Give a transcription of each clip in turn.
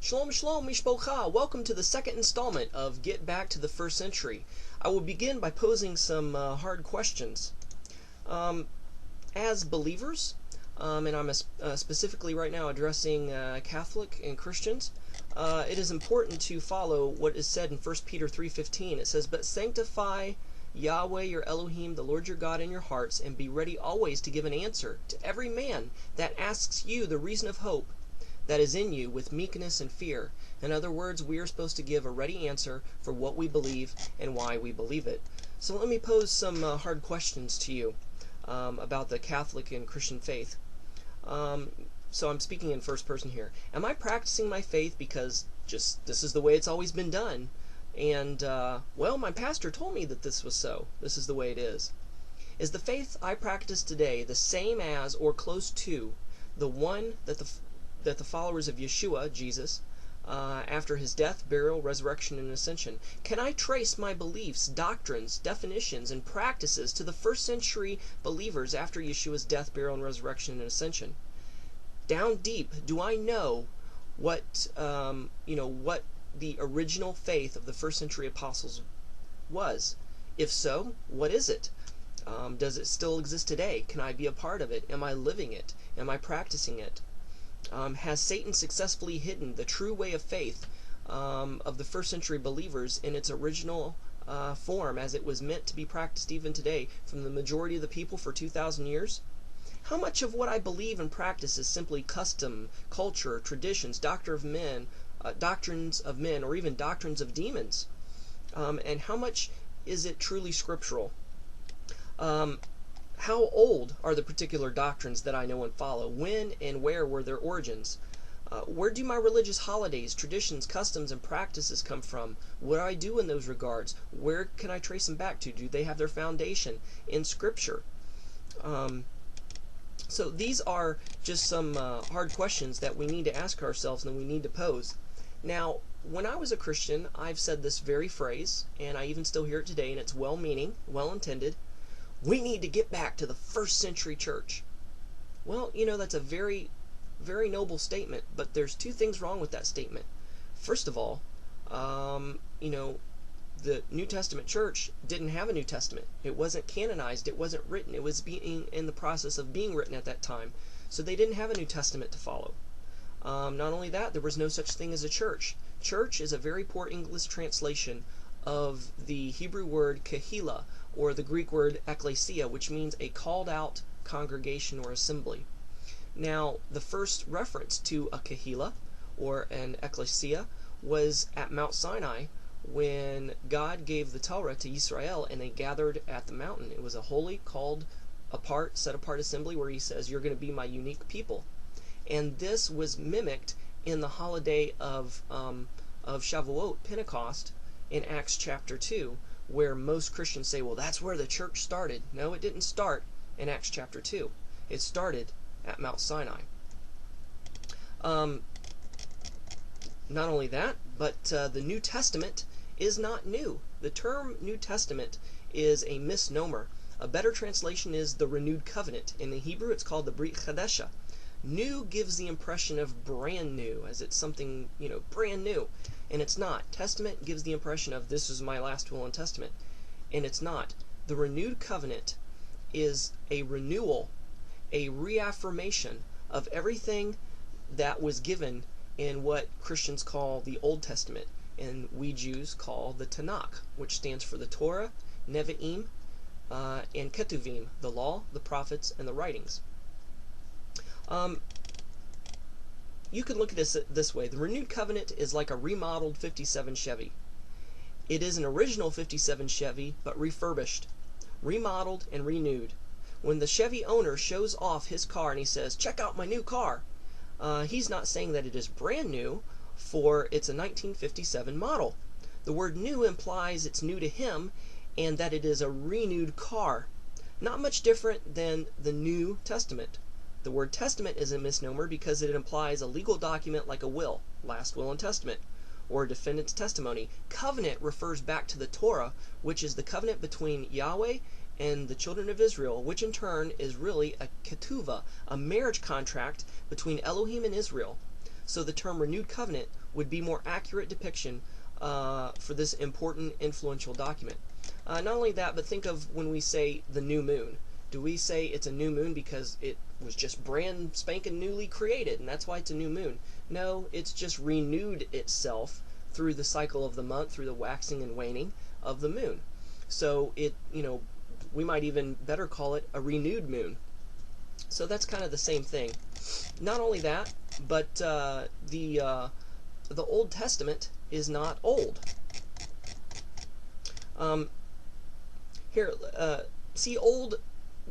Shalom, shalom, mishpocha. Welcome to the second installment of Get Back to the First Century. I will begin by posing some hard questions. As believers, and I'm specifically right now addressing Catholic and Christians, it is important to follow what is said in 1 Peter 3:15. It says, "But sanctify Yahweh your Elohim, the Lord your God, in your hearts, and be ready always to give an answer to every man that asks you the reason of hope that is in you with meekness and fear." In other words, we are supposed to give a ready answer for what we believe and why we believe it. So let me pose some hard questions to you about the Catholic and Christian faith. So I'm speaking in first person here. Am I practicing my faith because just this is the way it's always been done? And, well, my pastor told me that this was so. This is the way it is. Is the faith I practice today the same as or close to the one that the followers of Yeshua, Jesus, after his death, burial, resurrection, and ascension? Can I trace my beliefs, doctrines, definitions, and practices to the first century believers after Yeshua's death, burial, and resurrection and ascension? Down deep, do I know what what the original faith of the first century apostles was? If so, what is it? Does it still exist today? Can I be a part of it? Am I living it? Am I practicing it? Has Satan successfully hidden the true way of faith of the first century believers in its original form as it was meant to be practiced even today from the majority of the people for 2,000 years? How much of what I believe and practice is simply custom, culture, traditions, doctrines of men, or even doctrines of demons? And how much is it truly scriptural? How old are the particular doctrines that I know and follow? When and where were their origins? Where do my religious holidays, traditions, customs, and practices come from? What do I do in those regards? Where can I trace them back to? Do they have their foundation in Scripture? So these are just some hard questions that we need to ask ourselves and we need to pose. Now, when I was a Christian, I've said this very phrase, and I even still hear it today, and it's well-meaning, well-intended. We need to get back to the first century church. Well, that's a very, very noble statement, but there's two things wrong with that statement. First of all, the New Testament church didn't have a New Testament. It wasn't canonized. It wasn't written. It was being in the process of being written at that time. So they didn't have a New Testament to follow. Not only that, there was no such thing as a church. Church is a very poor English translation of the Hebrew word kahila, or the Greek word ekklesia, which means a called out congregation or assembly. Now, the first reference to a kahila, or an ekklesia, was at Mount Sinai, when God gave the Torah to Israel and they gathered at the mountain. It was a holy, called apart, set apart assembly where he says, "You're going to be my unique people." And this was mimicked in the holiday of Shavuot, Pentecost, in Acts chapter 2, where most Christians say, well, that's where the church started. No, it didn't start in Acts chapter 2. It started at Mount Sinai. Not only that, but the New Testament is not new. The term New Testament is a misnomer. A better translation is the renewed covenant. In the Hebrew, it's called the Brit Chadesha. New gives the impression of brand new, as it's something, brand new. And it's not. Testament gives the impression of this is my last will and testament. And it's not. The renewed covenant is a renewal, a reaffirmation of everything that was given in what Christians call the Old Testament, and we Jews call the Tanakh, which stands for the Torah, Nevi'im, and Ketuvim, the law, the prophets, and the writings. You can look at this way. The renewed covenant is like a remodeled 57 Chevy. It is an original 57 Chevy, but refurbished, remodeled, and renewed. When the Chevy owner shows off his car and he says, "Check out my new car," he's not saying that it is brand new, for it's a 1957 model. The word new implies it's new to him and that it is a renewed car. Not much different than the New Testament. The word testament is a misnomer because it implies a legal document like a will, last will and testament, or a defendant's testimony. Covenant refers back to the Torah, which is the covenant between Yahweh and the children of Israel, which in turn is really a ketuvah, a marriage contract between Elohim and Israel. So the term renewed covenant would be more accurate depiction for this important, influential document. Not only that, but think of when we say the new moon. Do we say it's a new moon because it was just brand spanking newly created and that's why it's a new moon? No, it's just renewed itself through the cycle of the month, through the waxing and waning of the moon. So we might even better call it a renewed moon. So that's kind of the same thing. Not only that, but the Old Testament is not old. See, old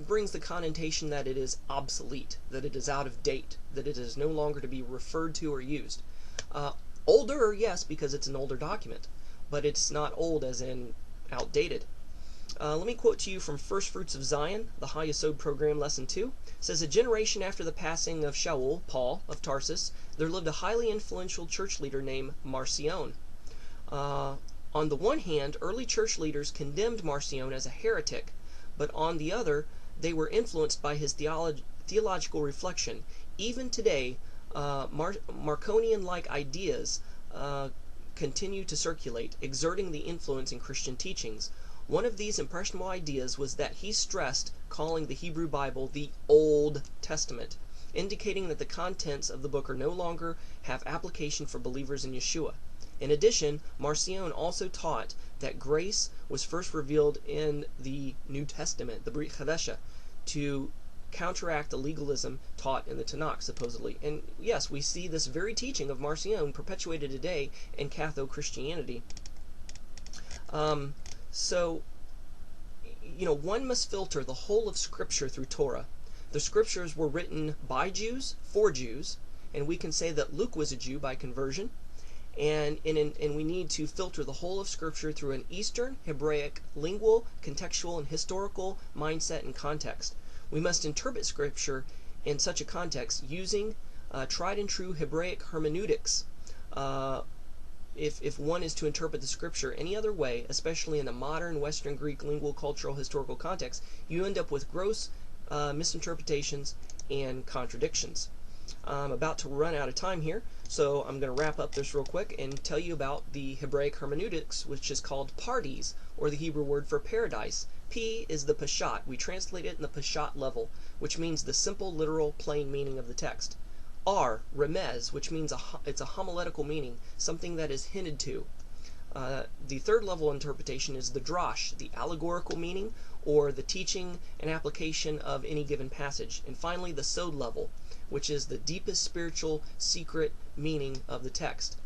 brings the connotation that it is obsolete, that it is out of date, that it is no longer to be referred to or used. Older, yes, because it's an older document, but it's not old as in outdated. Let me quote to you from First Fruits of Zion, the HaYesod program, lesson 2. It says, a generation after the passing of Shaul, Paul, of Tarsus, there lived a highly influential church leader named Marcion. On the one hand, early church leaders condemned Marcion as a heretic, but on the other, they were influenced by his theological reflection. Even today, Marcionian-like ideas continue to circulate, exerting the influence in Christian teachings. One of these impressionable ideas was that he stressed calling the Hebrew Bible the Old Testament, indicating that the contents of the book are no longer have application for believers in Yeshua. In addition, Marcion also taught that grace was first revealed in the New Testament, the Brit Chadesha, to counteract the legalism taught in the Tanakh, supposedly. And yes, we see this very teaching of Marcion perpetuated today in Catho-Christianity. So, one must filter the whole of Scripture through Torah. The Scriptures were written by Jews, for Jews, and we can say that Luke was a Jew by conversion. And we need to filter the whole of Scripture through an Eastern, Hebraic, lingual, contextual, and historical mindset and context. We must interpret Scripture in such a context using tried and true Hebraic hermeneutics. If one is to interpret the Scripture any other way, especially in a modern Western Greek lingual, cultural, historical context, you end up with gross misinterpretations and contradictions. I'm about to run out of time here, so I'm going to wrap up this real quick and tell you about the Hebraic hermeneutics, which is called pardes, or the Hebrew word for paradise. P is the Peshat. We translate it in the Peshat level, which means the simple, literal, plain meaning of the text. R, remez, which means it's a homiletical meaning, something that is hinted to. The third level interpretation is the drash, the allegorical meaning, or the teaching and application of any given passage. And finally, the sod level, which is the deepest spiritual secret meaning of the text.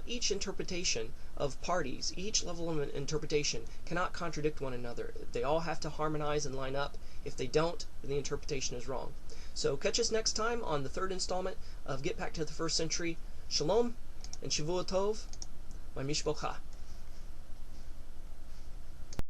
Each interpretation of parties, each level of interpretation cannot contradict one another. They all have to harmonize and line up. If they don't, then the interpretation is wrong. So catch us next time on the third installment of Get Back to the First Century. Shalom and Shavua Tov, my Mishpocha.